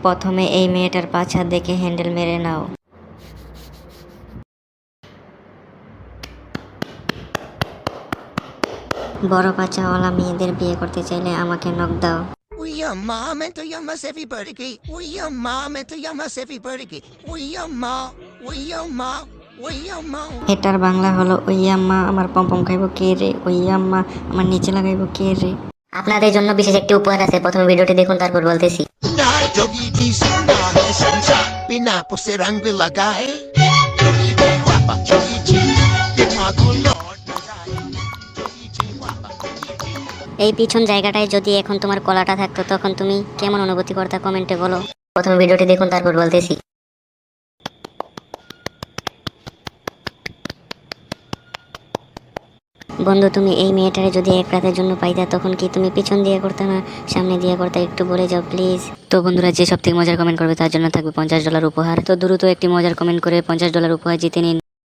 প্রথমে এই মেয়েটার পাছা দেখে হ্যান্ডেল মেরে নাও। বড় পাছাওয়ালা মেয়েদের বিয়ে করতে চাইলে আমাকে নক দাও। We your mom and to your mas everybody key. We your mom and to your mas everybody key. We your mom. We your mom. We your mom. এটার বাংলা হলো ওই আম্মা আমার পম্পম খাইব কে রে, ওই আম্মা আমার নিচে লাগাইব কে রে। আপনাদের জন্য বিশেষ একটি উপহার আছে, প্রথমে ভিডিওটি দেখুন তারপর বলতেছি। Na jogi di suna sansa. Pinapo serang bilagay. Jogi di wapa. Jogi di. Magulo. Jogi di wapa. এই পিছন জায়গাটায় যদি এখন তোমার কলাটা থাকতো তখন তুমি কেমন অনুভূতি করতে কমেন্টে বলো। প্রথমে ভিডিওটি দেখুন তারপর বলতেছি। বন্ধু, তুমি এই মেয়েটারে যদি এক রাতের জন্য পাইতা তখন কি তুমি পিছন দিয়ে করতে না সামনে দিয়ে করতে, একটু বলে যাও প্লিজ। তো বন্ধুরা, যে সব থেকে মজার কমেন্ট করবে তার জন্য থাকবে $50 উপহার। তো দ্রুত একটি মজার কমেন্ট করে $50 উপহার জিতে নিন।